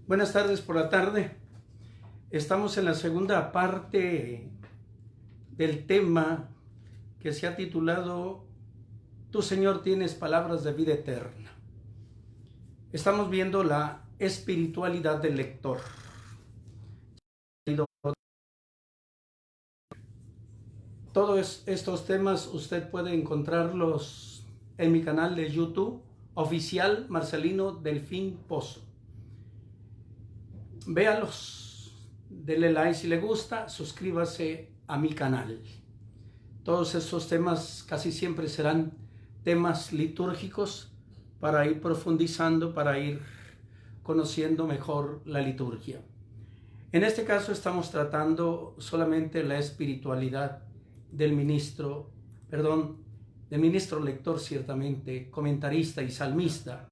Buenas tardes por la tarde. Estamos en la segunda parte del tema que se ha titulado Tu Señor tienes palabras de vida eterna. Estamos viendo la espiritualidad del lector. Todos estos temas usted puede encontrarlos en mi canal de YouTube oficial Marcelino Delfín Pozo. Véalos, denle like si le gusta, suscríbase a mi canal. Todos estos temas casi siempre serán temas litúrgicos para ir profundizando, para ir conociendo mejor la liturgia. En este caso estamos tratando solamente la espiritualidad del ministro lector, ciertamente, comentarista y salmista.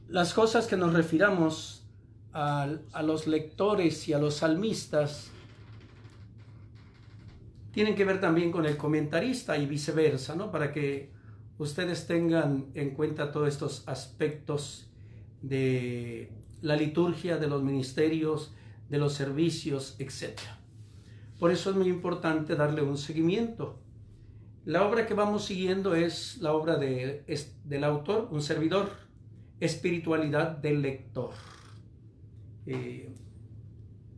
Las cosas que nos refiramos a los lectores y a los salmistas tienen que ver también con el comentarista y viceversa, ¿no? Para que ustedes tengan en cuenta todos estos aspectos de la liturgia, de los ministerios, de los servicios, etc. Por eso es muy importante darle un seguimiento. La obra que vamos siguiendo es la obra del autor, un servidor, Espiritualidad del lector.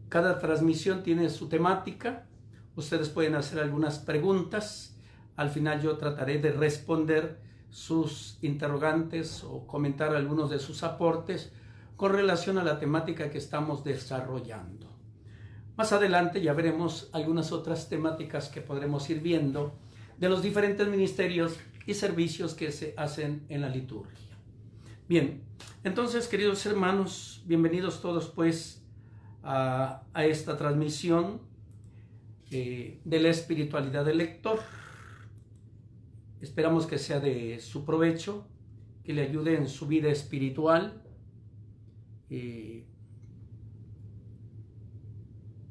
Cada transmisión tiene su temática. Ustedes pueden hacer algunas preguntas. Al final yo trataré de responder sus interrogantes o comentar algunos de sus aportes con relación a la temática que estamos desarrollando. Más adelante ya veremos algunas otras temáticas que podremos ir viendo de los diferentes ministerios y servicios que se hacen en la liturgia. Bien, entonces, queridos hermanos, bienvenidos todos pues a esta transmisión de la espiritualidad del lector. Esperamos que sea de su provecho, que le ayude en su vida espiritual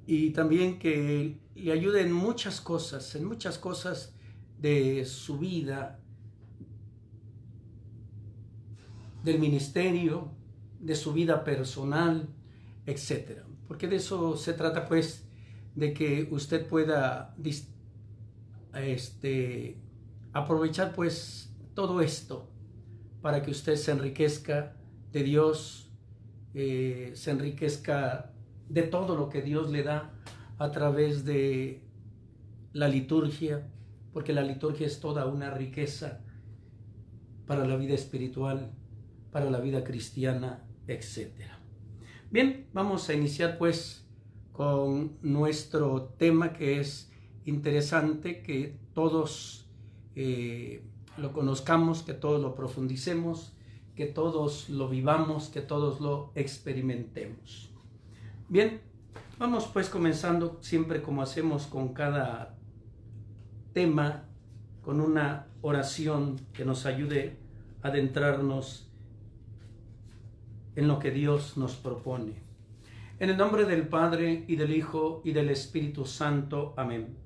y también que le ayude en muchas cosas de su vida, del ministerio, de su vida personal, etc. Porque de eso se trata, pues, de que usted pueda aprovechar, pues, todo esto para que usted se enriquezca de Dios, se enriquezca de todo lo que Dios le da a través de la liturgia, porque la liturgia es toda una riqueza para la vida espiritual, para la vida cristiana, etc. Bien, vamos a iniciar pues con nuestro tema, que es interesante que todos lo conozcamos, que todos lo profundicemos, que todos lo vivamos, que todos lo experimentemos. Bien, vamos pues comenzando siempre como hacemos con cada tema, con una oración que nos ayude a adentrarnos en lo que Dios nos propone. En el nombre del Padre, y del Hijo, y del Espíritu Santo. Amén.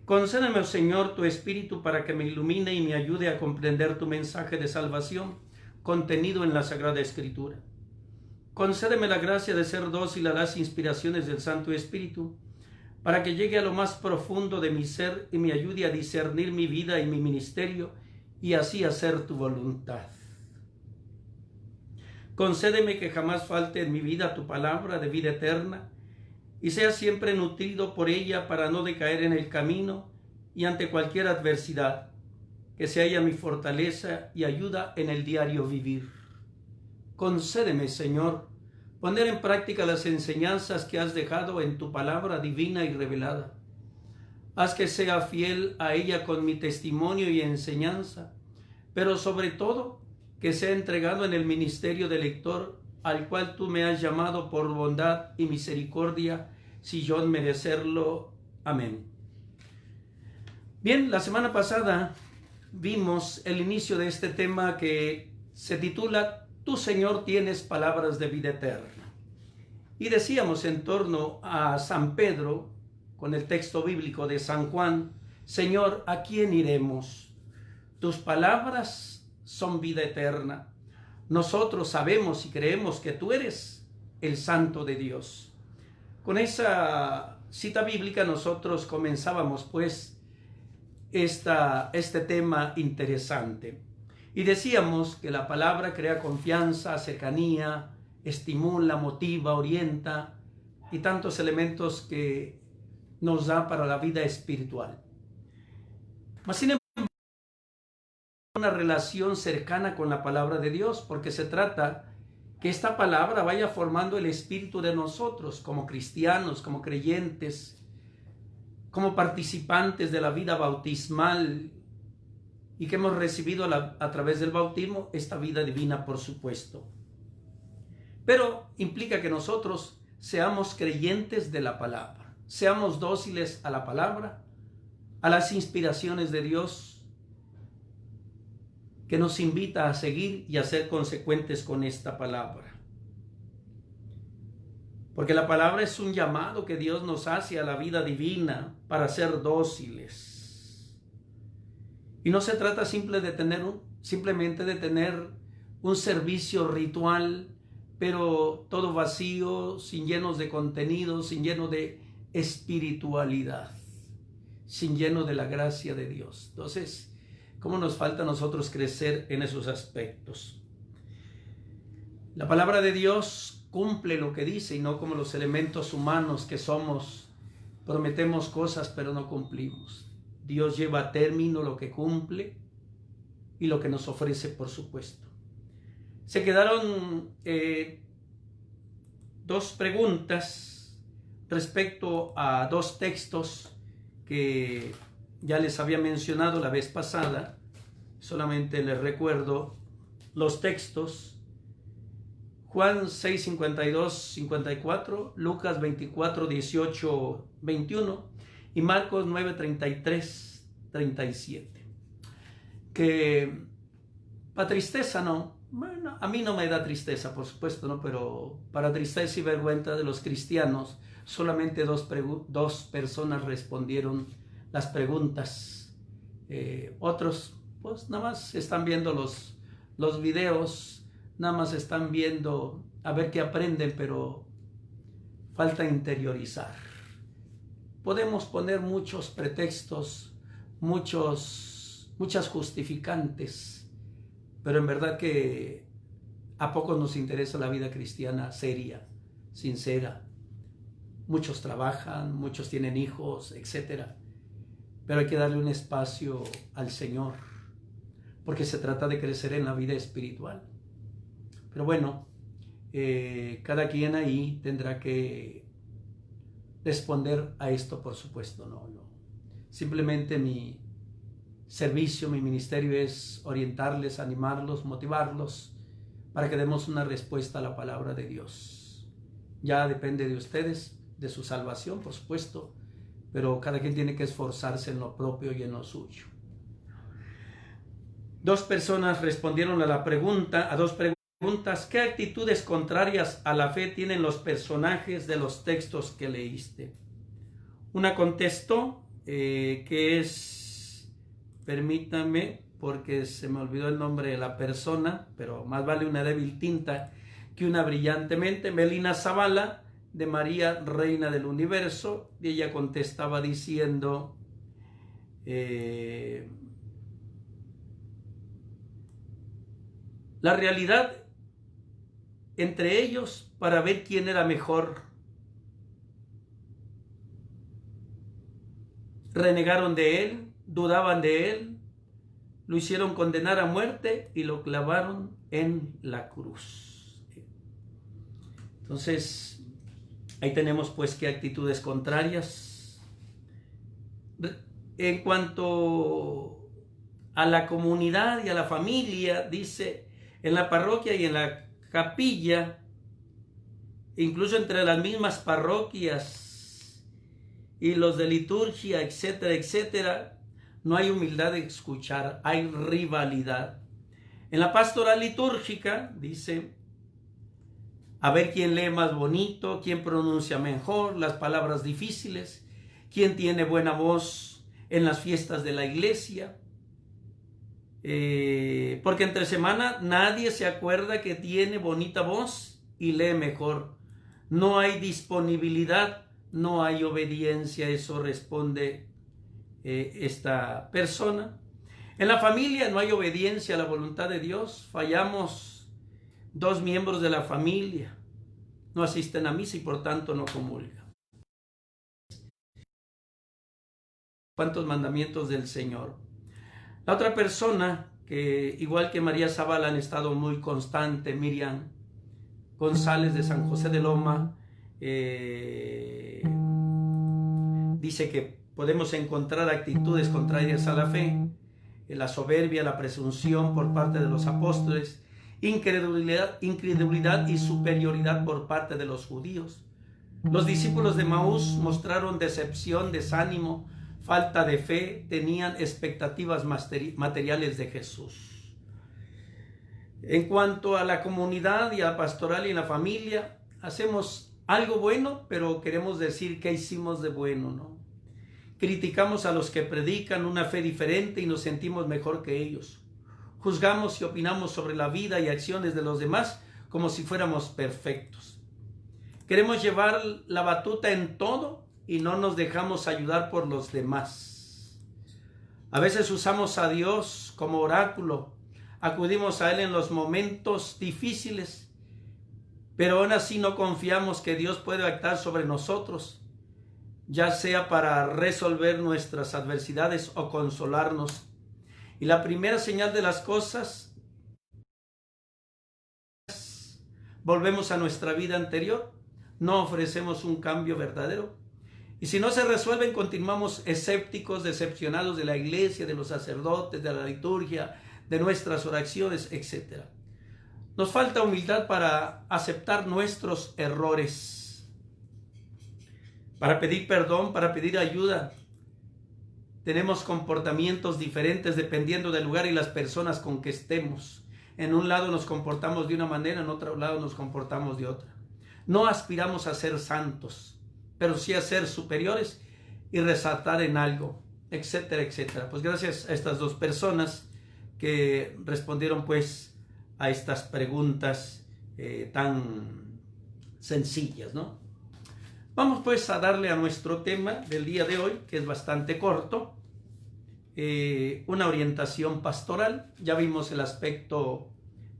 Concédeme, oh Señor, tu Espíritu para que me ilumine y me ayude a comprender tu mensaje de salvación contenido en la Sagrada Escritura. Concédeme la gracia de ser dócil a las inspiraciones del Santo Espíritu, para que llegue a lo más profundo de mi ser y me ayude a discernir mi vida y mi ministerio, y así hacer tu voluntad. Concédeme que jamás falte en mi vida tu palabra de vida eterna, y sea siempre nutrido por ella para no decaer en el camino y ante cualquier adversidad, que sea ella mi fortaleza y ayuda en el diario vivir. Concédeme, Señor, poner en práctica las enseñanzas que has dejado en tu palabra divina y revelada. Haz que sea fiel a ella con mi testimonio y enseñanza, pero sobre todo que sea entregado en el ministerio de lector, al cual tú me has llamado por bondad y misericordia, si yo merecerlo. Amén. Bien, la semana pasada vimos el inicio de este tema que se titula Tu Señor tienes palabras de vida eterna. Y decíamos en torno a San Pedro, con el texto bíblico de San Juan: Señor, ¿a quién iremos? Tus palabras son vida eterna. nosotros sabemos y creemos que tú eres el Santo de Dios. Con esa cita bíblica nosotros comenzábamos pues este tema interesante. Y decíamos que la palabra crea confianza, cercanía, estimula, motiva, orienta y tantos elementos que nos da para la vida espiritual. Mas sin embargo, una relación cercana con la palabra de Dios, porque se trata que esta palabra vaya formando el espíritu de nosotros como cristianos, como creyentes, como participantes de la vida bautismal y que hemos recibido a través del bautismo esta vida divina, por supuesto. Pero implica que nosotros seamos creyentes de la palabra, seamos dóciles a la palabra, a las inspiraciones de Dios, que nos invita a seguir y a ser consecuentes con esta palabra. Porque la palabra es un llamado que Dios nos hace a la vida divina para ser dóciles. Y no se trata simplemente de tener un servicio ritual, pero todo vacío, sin llenos de contenido, sin lleno de espiritualidad, sin lleno de la gracia de Dios. Entonces, ¿cómo nos falta a nosotros crecer en esos aspectos? La palabra de Dios cumple lo que dice y no como los elementos humanos que somos, prometemos cosas pero no cumplimos. Dios lleva a término lo que cumple y lo que nos ofrece, por supuesto. Se quedaron dos preguntas respecto a dos textos que ya les había mencionado la vez pasada. Solamente les recuerdo los textos: Juan 6, 52, 54, Lucas 24, 18, 21 y Marcos 9, 33, 37. Que para tristeza no, bueno, a mí no me da tristeza, por supuesto, no, pero para tristeza y vergüenza de los cristianos, solamente dos personas respondieron las preguntas. Otros, pues nada más están viendo los videos, nada más están viendo a ver qué aprenden, pero falta interiorizar. Podemos poner muchos pretextos, muchas justificantes, pero en verdad que a poco nos interesa la vida cristiana seria, sincera. Muchos trabajan, muchos tienen hijos, etc. Pero hay que darle un espacio al Señor, porque se trata de crecer en la vida espiritual. Pero bueno, cada quien ahí tendrá que responder a esto, por supuesto. No. Simplemente mi servicio, mi ministerio es orientarles, animarlos, motivarlos para que demos una respuesta a la palabra de Dios. Ya depende de ustedes, de su salvación, por supuesto, pero cada quien tiene que esforzarse en lo propio y en lo suyo. Dos personas respondieron a dos preguntas. ¿Qué actitudes contrarias a la fe tienen los personajes de los textos que leíste? Una contestó que es, permítame porque se me olvidó el nombre de la persona, pero más vale una débil tinta que una brillante mente, Melina Zavala, de María, Reina del Universo, y ella contestaba diciendo, la realidad entre ellos para ver quién era mejor. Renegaron de él, dudaban de él, lo hicieron condenar a muerte y lo clavaron en la cruz. Entonces, ahí tenemos pues qué actitudes contrarias. En cuanto a la comunidad y a la familia, dice, en la parroquia y en la capilla, incluso entre las mismas parroquias y los de liturgia, etcétera, etcétera, no hay humildad de escuchar, hay rivalidad. En la pastoral litúrgica, dice, a ver quién lee más bonito, quién pronuncia mejor las palabras difíciles, quién tiene buena voz en las fiestas de la iglesia. Porque entre semana nadie se acuerda que tiene bonita voz y lee mejor. No hay disponibilidad, no hay obediencia, eso responde esta persona. En la familia no hay obediencia a la voluntad de Dios. Fallamos 2 miembros de la familia. No asisten a misa y por tanto no comulgan. ¿Cuántos mandamientos del Señor? La otra persona, que igual que María Zavala han estado muy constante, Miriam González de San José de Loma, dice que podemos encontrar actitudes contrarias a la fe, la soberbia, la presunción por parte de los apóstoles, incredulidad y superioridad por parte de los judíos. Los discípulos de Maús mostraron decepción, desánimo, falta de fe, tenían expectativas materiales de Jesús. En cuanto a la comunidad y a la pastoral y en la familia, hacemos algo bueno, pero queremos decir qué hicimos de bueno, ¿no? Criticamos a los que predican una fe diferente y nos sentimos mejor que ellos. Juzgamos y opinamos sobre la vida y acciones de los demás como si fuéramos perfectos. Queremos llevar la batuta en todo y no nos dejamos ayudar por los demás. A veces usamos a Dios como oráculo, acudimos a Él en los momentos difíciles, pero aún así no confiamos que Dios puede actuar sobre nosotros, ya sea para resolver nuestras adversidades o consolarnos. Y la primera señal de las cosas, volvemos a nuestra vida anterior, no ofrecemos un cambio verdadero. Y si no se resuelven, continuamos escépticos, decepcionados de la iglesia, de los sacerdotes, de la liturgia, de nuestras oraciones, etc. Nos falta humildad para aceptar nuestros errores, para pedir perdón, para pedir ayuda. Tenemos comportamientos diferentes dependiendo del lugar y las personas con que estemos. En un lado nos comportamos de una manera, en otro lado nos comportamos de otra. No aspiramos a ser santos, pero sí a ser superiores y resaltar en algo, etcétera, etcétera. Pues gracias a estas 2 personas que respondieron pues a estas preguntas tan sencillas, ¿no? Vamos pues a darle a nuestro tema del día de hoy, que es bastante corto, una orientación pastoral. Ya vimos el aspecto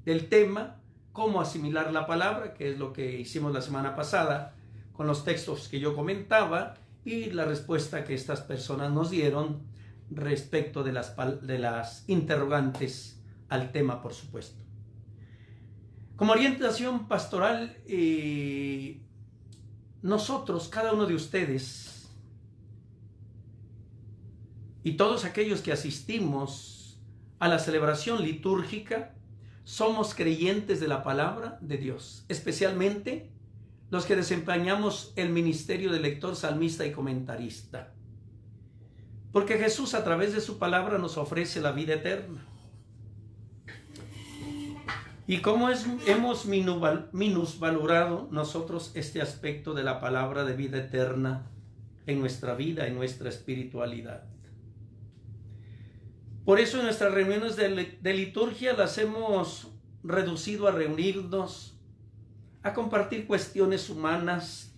del tema, cómo asimilar la palabra, que es lo que hicimos la semana pasada con los textos que yo comentaba y la respuesta que estas personas nos dieron respecto de las interrogantes al tema, por supuesto. Como orientación pastoral, nosotros, cada uno de ustedes y todos aquellos que asistimos a la celebración litúrgica, somos creyentes de la palabra de Dios, especialmente los que desempeñamos el ministerio de lector, salmista y comentarista. Porque Jesús a través de su palabra nos ofrece la vida eterna. Y cómo hemos minusvalorado nosotros este aspecto de la palabra de vida eterna en nuestra vida, en nuestra espiritualidad. Por eso en nuestras reuniones de liturgia las hemos reducido a reunirnos, a compartir cuestiones humanas.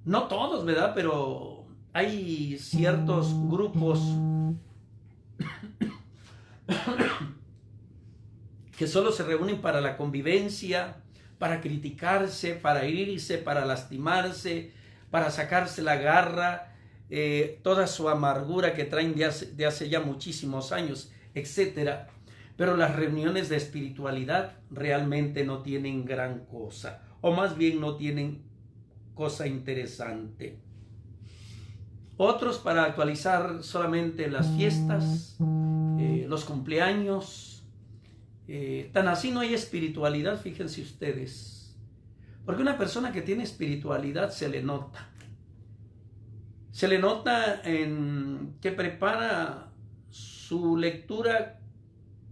No todos, ¿verdad? Pero hay ciertos grupos que solo se reúnen para la convivencia, para criticarse, para herirse, para lastimarse, para sacarse la garra, toda su amargura que traen de hace ya muchísimos años, etc. Pero las reuniones de espiritualidad realmente no tienen gran cosa, o más bien no tienen cosa interesante. Otros para actualizar solamente las fiestas, los cumpleaños. Tan así no hay espiritualidad, fíjense ustedes. Porque una persona que tiene espiritualidad se le nota. Se le nota en que prepara su lectura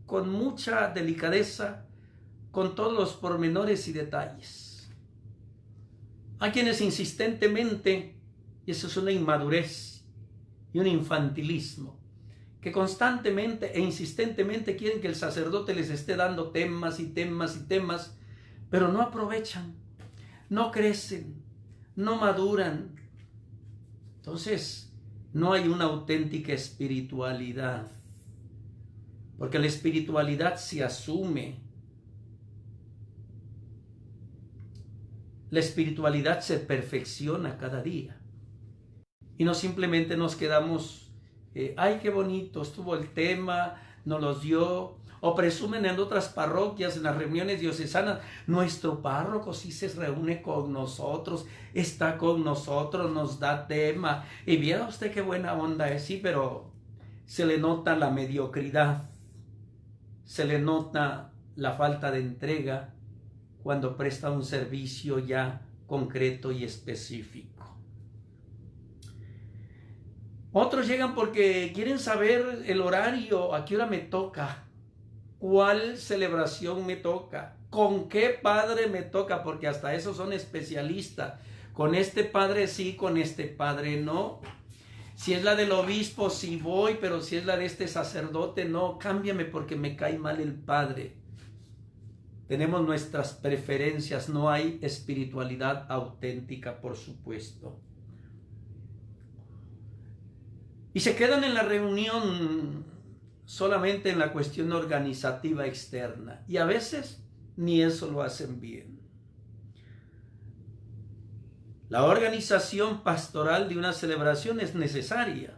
con mucha delicadeza, con todos los pormenores y detalles. Hay quienes insistentemente, y eso es una inmadurez y un infantilismo, que constantemente e insistentemente quieren que el sacerdote les esté dando temas y temas y temas, pero no aprovechan, no crecen, no maduran. Entonces, no hay una auténtica espiritualidad, porque la espiritualidad se asume. La espiritualidad se perfecciona cada día. Y no simplemente nos quedamos, ay, qué bonito, estuvo el tema, nos los dio, o presumen en otras parroquias, en las reuniones diocesanas, nuestro párroco sí se reúne con nosotros, está con nosotros, nos da tema, y viera usted qué buena onda es, sí, pero se le nota la mediocridad, se le nota la falta de entrega cuando presta un servicio ya concreto y específico. Otros llegan porque quieren saber el horario, a qué hora me toca, cuál celebración me toca, con qué padre me toca, porque hasta eso son especialistas. Con este padre sí, con este padre no. Si es la del obispo, sí voy, pero si es la de este sacerdote, no, cámbiame porque me cae mal el padre. Tenemos nuestras preferencias, no hay espiritualidad auténtica, por supuesto. Y se quedan en la reunión solamente en la cuestión organizativa externa. Y a veces ni eso lo hacen bien. La organización pastoral de una celebración es necesaria,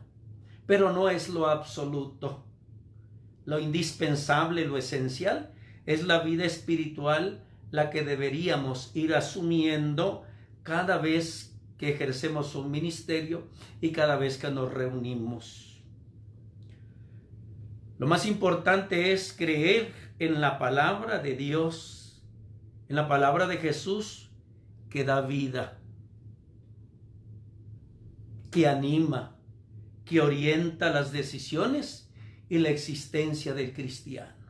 pero no es lo absoluto. Lo indispensable, lo esencial, es la vida espiritual, la que deberíamos ir asumiendo cada vez que ejercemos un ministerio y cada vez que nos reunimos. Lo más importante es creer en la palabra de Dios, en la palabra de Jesús, que da vida, que anima, que orienta las decisiones y la existencia del cristiano.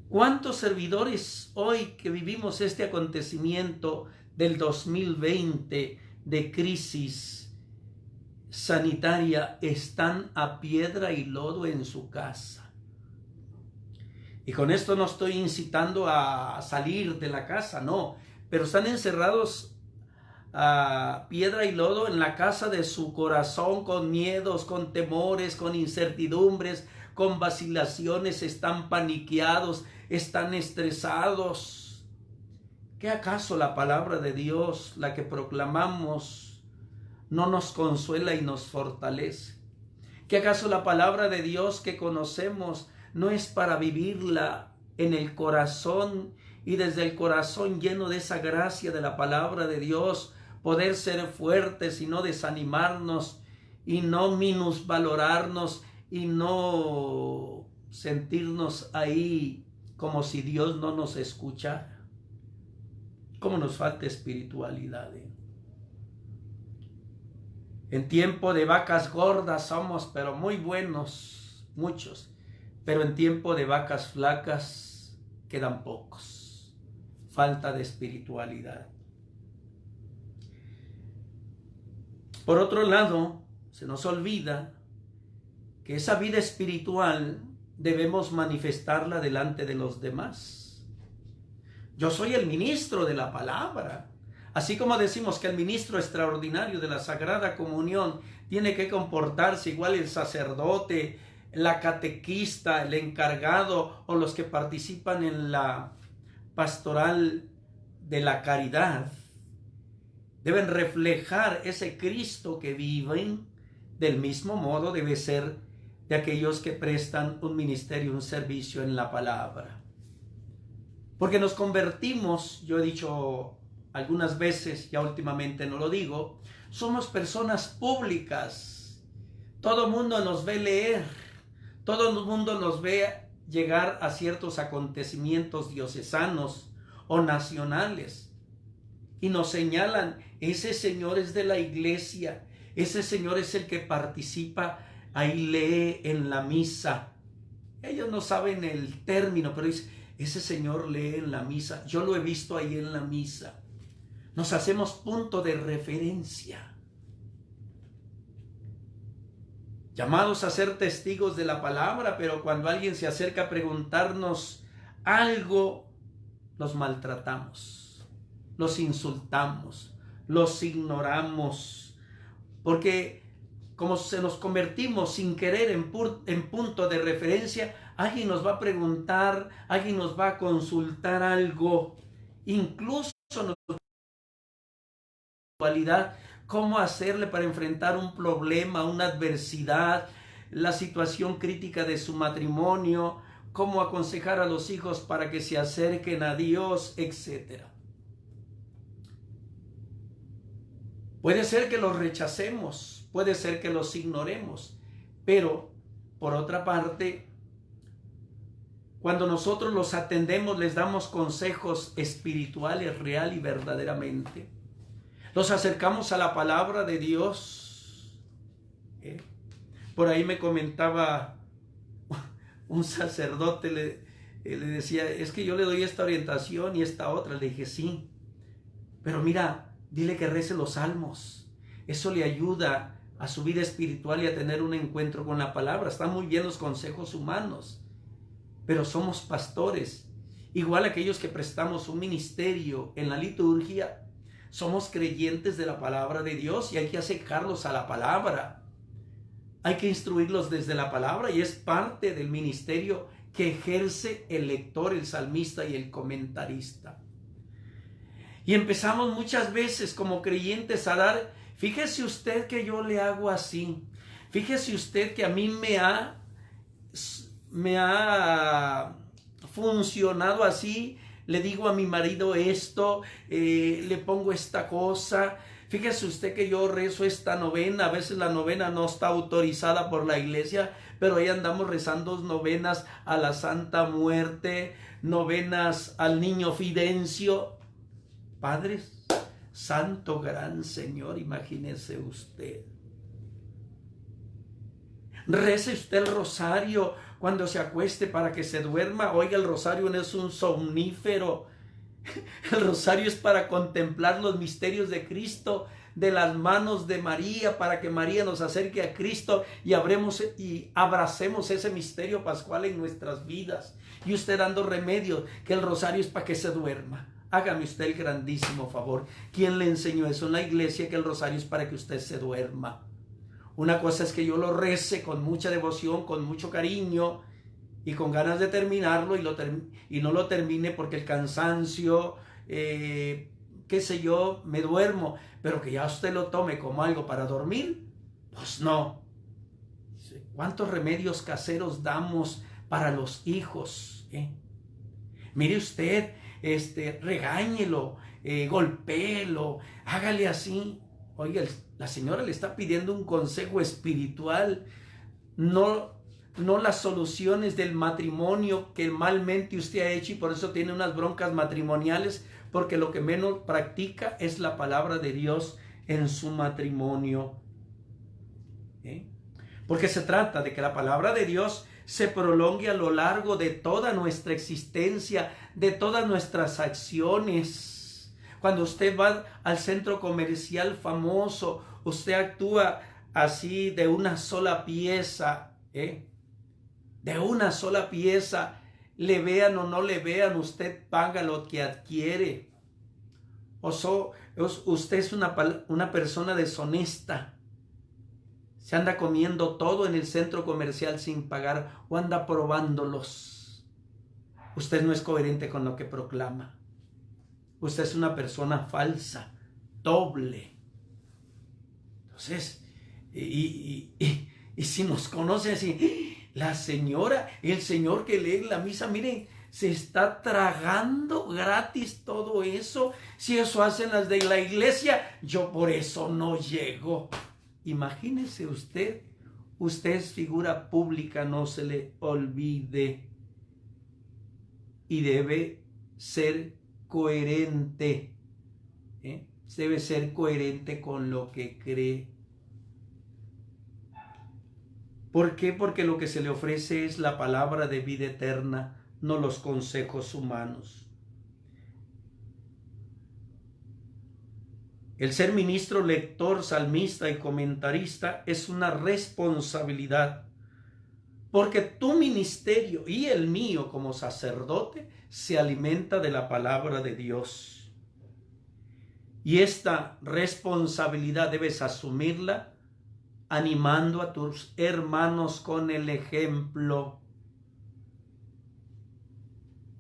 ¿Cuántos servidores hoy que vivimos este acontecimiento del 2020 de crisis sanitaria están a piedra y lodo en su casa? Y con esto no estoy incitando a salir de la casa, no, pero están encerrados a piedra y lodo en la casa de su corazón, con miedos, con temores, con incertidumbres, con vacilaciones, están paniqueados, están estresados. ¿Qué acaso la palabra de Dios, la que proclamamos, no nos consuela y nos fortalece? ¿Qué acaso la palabra de Dios que conocemos no es para vivirla en el corazón y desde el corazón lleno de esa gracia de la palabra de Dios, poder ser fuertes y no desanimarnos y no minusvalorarnos y no sentirnos ahí como si Dios no nos escuchara? ¿Cómo nos falta espiritualidad? En tiempo de vacas gordas somos, pero muy buenos, muchos. Pero en tiempo de vacas flacas quedan pocos. Falta de espiritualidad. Por otro lado, se nos olvida que esa vida espiritual debemos manifestarla delante de los demás. Yo soy el ministro de la palabra. Así como decimos que el ministro extraordinario de la Sagrada Comunión tiene que comportarse igual el sacerdote, la catequista, el encargado o los que participan en la pastoral de la caridad, deben reflejar ese Cristo que viven. Del mismo modo debe ser de aquellos que prestan un ministerio, un servicio en la palabra. Porque nos convertimos, yo he dicho algunas veces, ya últimamente no lo digo, somos personas públicas. Todo el mundo nos ve leer, todo el mundo nos ve llegar a ciertos acontecimientos diocesanos o nacionales y nos señalan, ese señor es de la iglesia, ese señor es el que participa, ahí lee en la misa. Ellos no saben el término, pero dice, ese señor lee en la misa, yo lo he visto ahí en la misa. Nos hacemos punto de referencia. llamados a ser testigos de la palabra, pero cuando alguien se acerca a preguntarnos algo, los maltratamos, los insultamos, los ignoramos, porque como se nos convertimos sin querer en punto de referencia, alguien nos va a preguntar, alguien nos va a consultar algo, incluso en la actualidad, cómo hacerle para enfrentar un problema, una adversidad, la situación crítica de su matrimonio, cómo aconsejar a los hijos para que se acerquen a Dios, etc. Puede ser que los rechacemos, puede ser que los ignoremos, pero por otra parte, cuando nosotros los atendemos, les damos consejos espirituales real y verdaderamente. Los acercamos a la palabra de Dios. Por ahí me comentaba un sacerdote, le decía, es que yo le doy esta orientación y esta otra. Le dije, sí, pero mira, dile que rece los salmos. Eso le ayuda a su vida espiritual y a tener un encuentro con la palabra. Están muy bien los consejos humanos, pero somos pastores. Igual aquellos que prestamos un ministerio en la liturgia, somos creyentes de la palabra de Dios y hay que acercarlos a la palabra. Hay que instruirlos desde la palabra y es parte del ministerio que ejerce el lector, el salmista y el comentarista. Y empezamos muchas veces como creyentes a dar, fíjese usted que yo le hago así, fíjese usted que a mí me ha funcionado así, le digo a mi marido esto, le pongo esta cosa, fíjese usted que yo rezo esta novena, a veces la novena no está autorizada por la iglesia, pero ahí andamos rezando novenas a la Santa Muerte, novenas al Niño Fidencio. Padres, Santo Gran Señor, imagínese usted. Rece usted el rosario cuando se acueste para que se duerma. Oiga, el rosario no es un somnífero. El rosario es para contemplar los misterios de Cristo, de las manos de María, para que María nos acerque a Cristo y abracemos ese misterio pascual en nuestras vidas. Y usted dando remedio, que el rosario es para que se duerma. Hágame usted el grandísimo favor. ¿Quién le enseñó eso en la iglesia? Que el rosario es para que usted se duerma. Una cosa es que yo lo rece con mucha devoción, con mucho cariño y con ganas de terminarlo y no lo termine porque el cansancio, qué sé yo, me duermo, pero que ya usted lo tome como algo para dormir, pues no. ¿Cuántos remedios caseros damos para los hijos? Mire usted, regáñelo, golpéelo, hágale así. Oiga, la señora le está pidiendo un consejo espiritual, no las soluciones del matrimonio que malmente usted ha hecho y por eso tiene unas broncas matrimoniales, porque lo que menos practica es la palabra de Dios en su matrimonio. Porque se trata de que la palabra de Dios se prolongue a lo largo de toda nuestra existencia, de todas nuestras acciones. Cuando usted va al centro comercial famoso, usted actúa así de una sola pieza, de una sola pieza, le vean o no le vean, usted paga lo que adquiere. Usted es una persona deshonesta. Se anda comiendo todo en el centro comercial sin pagar o anda probándolos. Usted no es coherente con lo que proclama. Usted es una persona falsa, doble. Entonces, y si nos conoce así, la señora, el señor que lee la misa, miren, se está tragando gratis todo eso. Si eso hacen las de la iglesia, yo por eso no llego. Imagínese usted es figura pública, no se le olvide. Y debe ser coherente. Debe ser coherente con lo que cree. ¿Por qué? Porque lo que se le ofrece es la palabra de vida eterna, no los consejos humanos. El ser ministro, lector, salmista y comentarista es una responsabilidad, porque tu ministerio y el mío como sacerdote se alimenta de la palabra de Dios. Y esta responsabilidad debes asumirla animando a tus hermanos con el ejemplo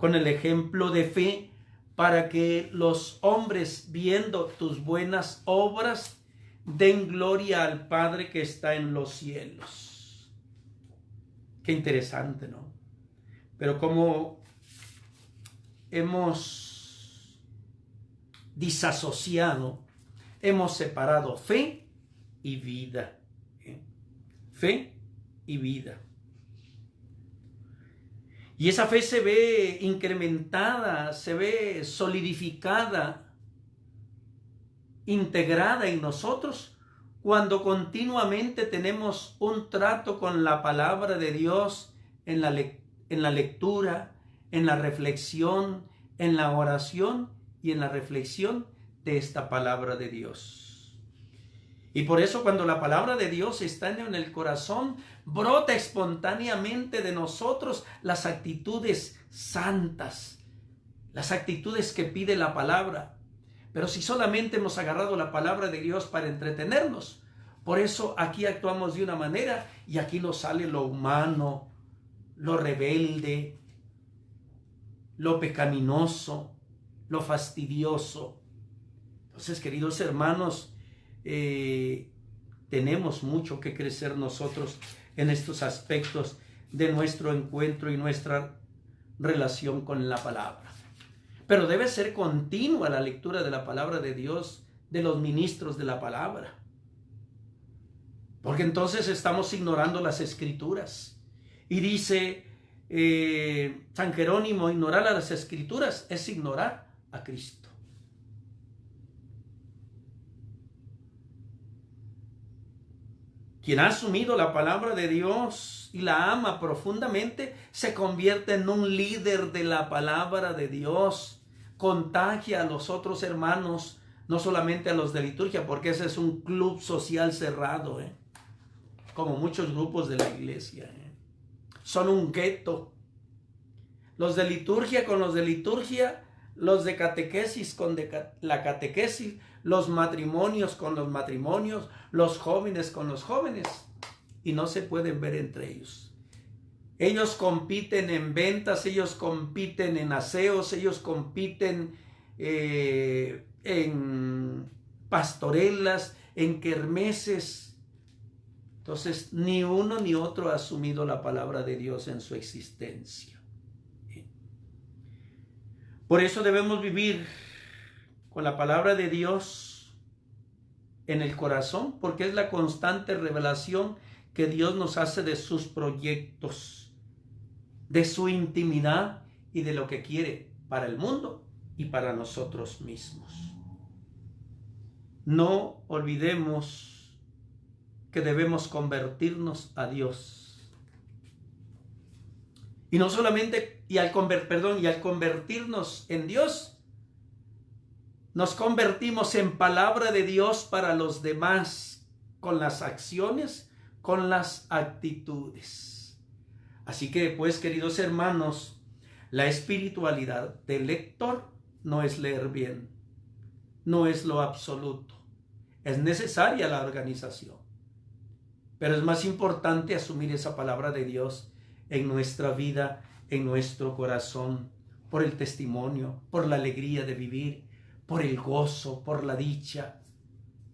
de fe, para que los hombres, viendo tus buenas obras, den gloria al Padre que está en los cielos. Qué interesante, ¿no? Pero como hemos disasociado, hemos separado fe y vida. Fe y vida. Y esa fe se ve incrementada, se ve solidificada, integrada en nosotros cuando continuamente tenemos un trato con la palabra de Dios en la lectura, en la reflexión, en la oración y en la reflexión de esta palabra de Dios. Y por eso cuando la palabra de Dios está en el corazón, brota espontáneamente de nosotros las actitudes santas, las actitudes que pide la palabra. Pero si solamente hemos agarrado la palabra de Dios para entretenernos, por eso aquí actuamos de una manera y aquí nos sale lo humano, lo rebelde, lo pecaminoso, lo fastidioso. Entonces, queridos hermanos, tenemos mucho que crecer nosotros en estos aspectos de nuestro encuentro y nuestra relación con la palabra. Pero debe ser continua la lectura de la palabra de Dios, de los ministros de la palabra. Porque entonces estamos ignorando las escrituras. Y dice San Jerónimo, ignorar a las escrituras es ignorar a Cristo. Quien ha asumido la palabra de Dios y la ama profundamente, se convierte en un líder de la palabra de Dios. Contagia a los otros hermanos, no solamente a los de liturgia, porque ese es un club social cerrado, como muchos grupos de la iglesia. Son un gueto. Los de liturgia con los de liturgia, los de catequesis con la catequesis, los matrimonios con los matrimonios, los jóvenes con los jóvenes, y no se pueden ver entre ellos. Ellos compiten en ventas, ellos compiten en aseos, ellos compiten en pastorelas, en kermeses. Entonces, ni uno ni otro ha asumido la palabra de Dios en su existencia. Por eso debemos vivir con la palabra de Dios en el corazón, porque es la constante revelación que Dios nos hace de sus proyectos, de su intimidad y de lo que quiere para el mundo y para nosotros mismos. No olvidemos que debemos convertirnos a Dios. Y no solamente, y al convertirnos en Dios, nos convertimos en palabra de Dios para los demás, con las acciones, con las actitudes. Así que, pues, queridos hermanos, la espiritualidad del lector no es leer bien, no es lo absoluto. Es necesaria la organización, pero es más importante asumir esa palabra de Dios en nuestra vida, en nuestro corazón, por el testimonio, por la alegría de vivir, por el gozo, por la dicha,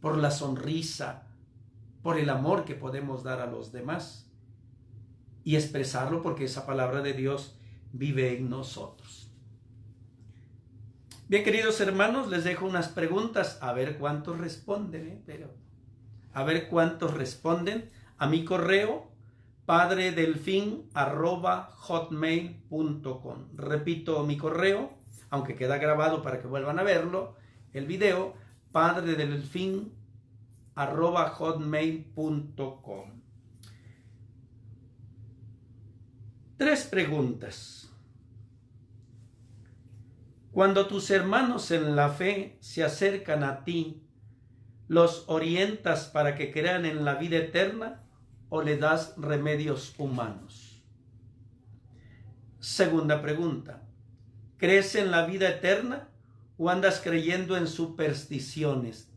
por la sonrisa, por el amor que podemos dar a los demás y expresarlo, porque esa palabra de Dios vive en nosotros. Bien, queridos hermanos, les dejo unas preguntas, a ver cuántos responden, a ver cuántos responden a mi correo padredelfin@hotmail.com. Repito mi correo, aunque queda grabado para que vuelvan a verlo, el video, padredelfin@hotmail.com. 3 preguntas. Cuando tus hermanos en la fe se acercan a ti ¿Los orientas para que crean en la vida eterna o le das remedios humanos? Segunda pregunta, ¿crees en la vida eterna o andas creyendo en supersticiones?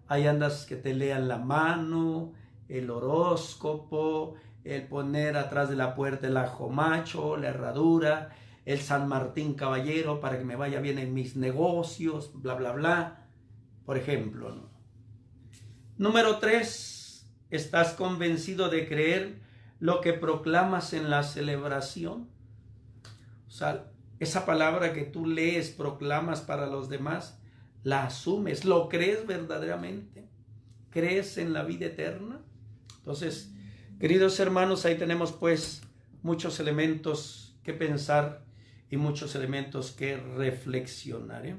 Ahí andas que te lean la mano, el horóscopo, el poner atrás de la puerta el ajo macho, la herradura, el San Martín Caballero para que me vaya bien en mis negocios, bla, bla, bla, por ejemplo, ¿no? Número 3, ¿estás convencido de creer lo que proclamas en la celebración? O sea, esa palabra que tú lees, proclamas para los demás, la asumes, ¿lo crees verdaderamente? ¿Crees en la vida eterna? Entonces, queridos hermanos, ahí tenemos pues muchos elementos que pensar y muchos elementos que reflexionar, ¿eh?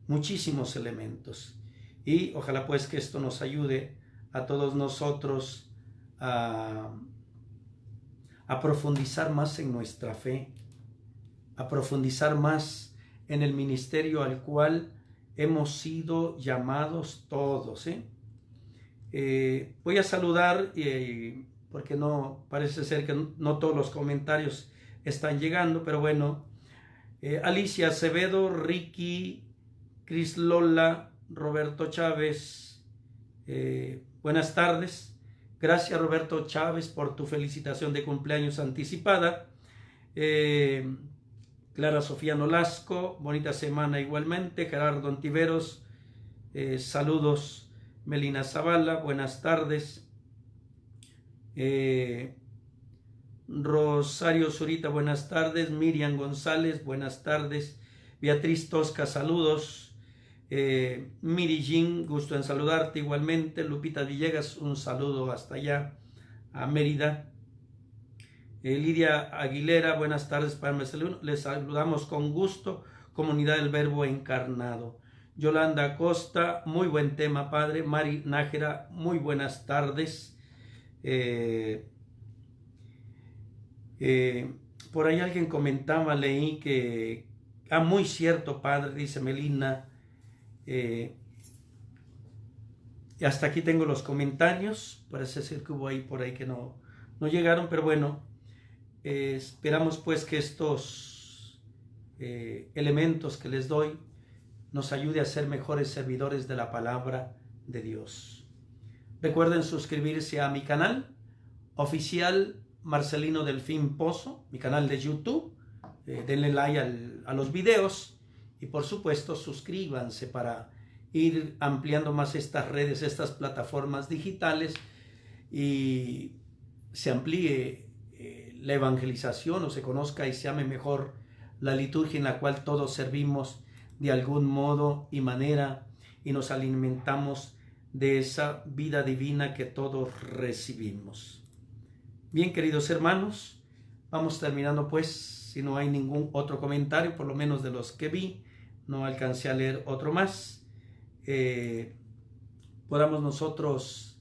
Muchísimos elementos. Y ojalá pues que esto nos ayude a todos nosotros a profundizar más en nuestra fe, a profundizar más en el ministerio al cual hemos sido llamados todos, ¿eh? Voy a saludar, porque no parece ser que no todos los comentarios están llegando, pero bueno, Alicia Acevedo, Ricky, Cris Lola, Roberto Chávez, buenas tardes. Gracias, Roberto Chávez, por tu felicitación de cumpleaños anticipada. Clara Sofía Nolasco, bonita semana igualmente. Gerardo Antiveros, saludos. Melina Zavala, buenas tardes. Rosario Zurita, buenas tardes. Miriam González, buenas tardes. Beatriz Tosca, saludos. Miri Jean, gusto en saludarte igualmente. Lupita Villegas, un saludo hasta allá a Mérida. Lidia Aguilera, buenas tardes para Marcelino. Les saludamos con gusto, comunidad del Verbo encarnado. Yolanda Acosta, muy buen tema, padre. Mari Nájera, muy buenas tardes. Por ahí alguien comentaba, leí que, muy cierto, padre, dice Melina. Y hasta aquí tengo los comentarios. Parece ser que hubo ahí por ahí que no llegaron, pero bueno, esperamos pues que estos elementos que les doy nos ayude a ser mejores servidores de la palabra de Dios. Recuerden suscribirse a mi canal oficial Marcelino Delfín Pozo, mi canal de YouTube. Denle like a los videos y por supuesto suscríbanse para ir ampliando más estas redes, estas plataformas digitales y se amplíe la evangelización o se conozca y se ame mejor la liturgia en la cual todos servimos de algún modo y manera y nos alimentamos de esa vida divina que todos recibimos. Bien, queridos hermanos, vamos terminando pues, si no hay ningún otro comentario, por lo menos de los que vi, no alcancé a leer otro más, podamos nosotros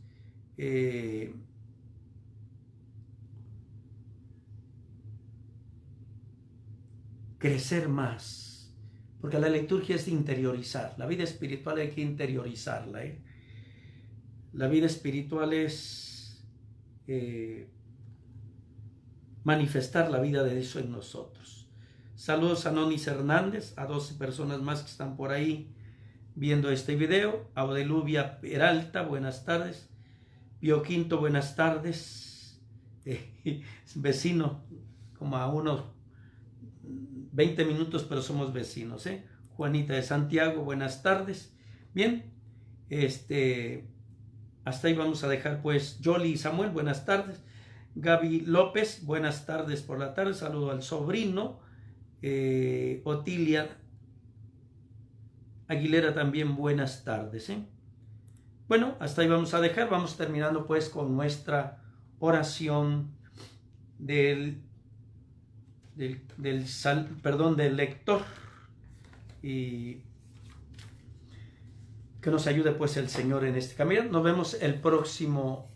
crecer más. Porque la liturgia es de interiorizar. La vida espiritual hay que interiorizarla, ¿eh? La vida espiritual es manifestar la vida de Dios en nosotros. Saludos a Nonis Hernández, a 12 personas más que están por ahí viendo este video. Audelubia Peralta, buenas tardes. Pío Quinto, buenas tardes. Vecino, como a unos 20 minutos, pero somos vecinos, ¿eh? Juanita de Santiago, buenas tardes. Bien, hasta ahí vamos a dejar pues. Yoli y Samuel, buenas tardes. Gaby López, buenas tardes por la tarde. Saludo al sobrino. Otilia Aguilera también, buenas tardes, ¿eh? Bueno, hasta ahí vamos a dejar. Vamos terminando pues con nuestra oración del lector y que nos ayude pues el Señor en este camino. Nos vemos el próximo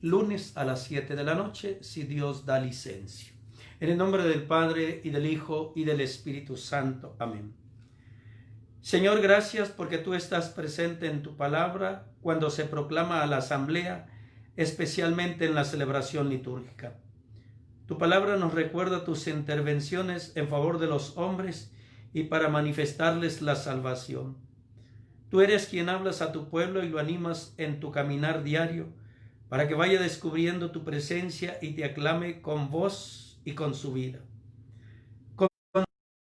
lunes a las 7 de la noche, si Dios da licencia. En el nombre del Padre y del Hijo y del Espíritu Santo. Amén. Señor, gracias porque tú estás presente en tu palabra cuando se proclama a la asamblea, especialmente en la celebración litúrgica. Tu palabra nos recuerda tus intervenciones en favor de los hombres y para manifestarles la salvación. Tú eres quien hablas a tu pueblo y lo animas en tu caminar diario, para que vaya descubriendo tu presencia y te aclame con voz y con su vida.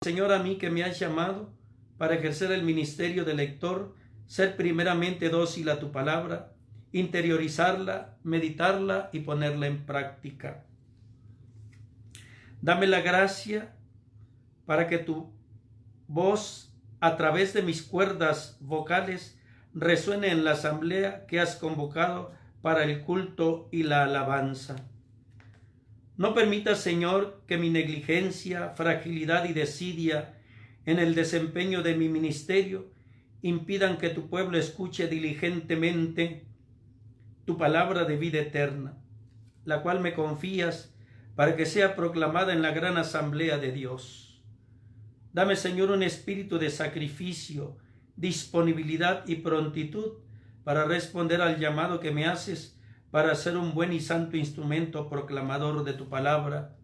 Señor, a mí que me has llamado para ejercer el ministerio de lector, ser primeramente dócil a tu palabra, interiorizarla, meditarla y ponerla en práctica. Dame la gracia para que tu voz a través de mis cuerdas vocales resuene en la asamblea que has convocado para el culto y la alabanza. No permitas, Señor, que mi negligencia, fragilidad y desidia en el desempeño de mi ministerio impidan que tu pueblo escuche diligentemente tu palabra de vida eterna, la cual me confías para que sea proclamada en la gran asamblea de Dios. Dame, Señor, un espíritu de sacrificio, disponibilidad y prontitud para responder al llamado que me haces para ser un buen y santo instrumento proclamador de tu palabra,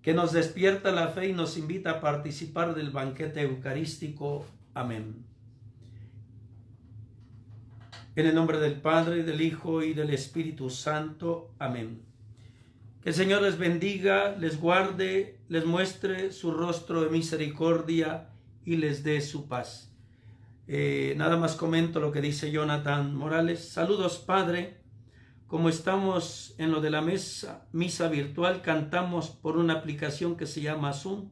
que nos despierta la fe y nos invita a participar del banquete eucarístico. Amén. En el nombre del Padre, del Hijo y del Espíritu Santo. Amén. Que el Señor les bendiga, les guarde, les muestre su rostro de misericordia y les dé su paz. Nada más comento lo que dice Jonathan Morales. Saludos, Padre. Como estamos en lo de la misa virtual, cantamos por una aplicación que se llama Zoom.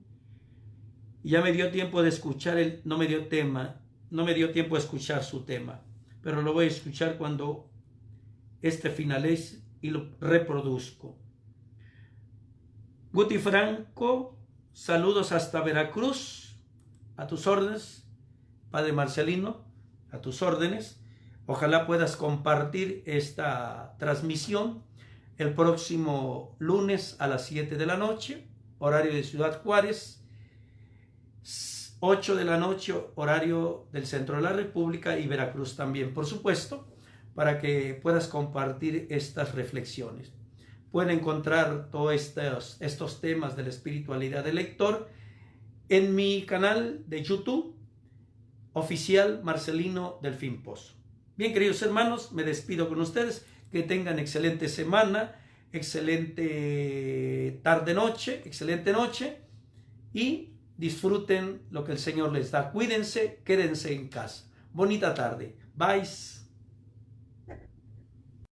Ya me dio tiempo de escuchar no me dio tiempo de escuchar su tema, pero lo voy a escuchar cuando este finalice y lo reproduzco. Guti Franco, saludos hasta Veracruz, a tus órdenes. Padre Marcelino, a tus órdenes. Ojalá puedas compartir esta transmisión el próximo lunes a las 7 de la noche, horario de Ciudad Juárez, 8 de la noche, horario del centro de la República y Veracruz también, por supuesto, para que puedas compartir estas reflexiones. Pueden encontrar todos estos temas de la espiritualidad del lector en mi canal de YouTube, oficial Marcelino Delfín Pozo. Bien, queridos hermanos, me despido con ustedes. Que tengan excelente semana, excelente tarde-noche, excelente noche y disfruten lo que el Señor les da. Cuídense, quédense en casa. Bonita tarde. Bye.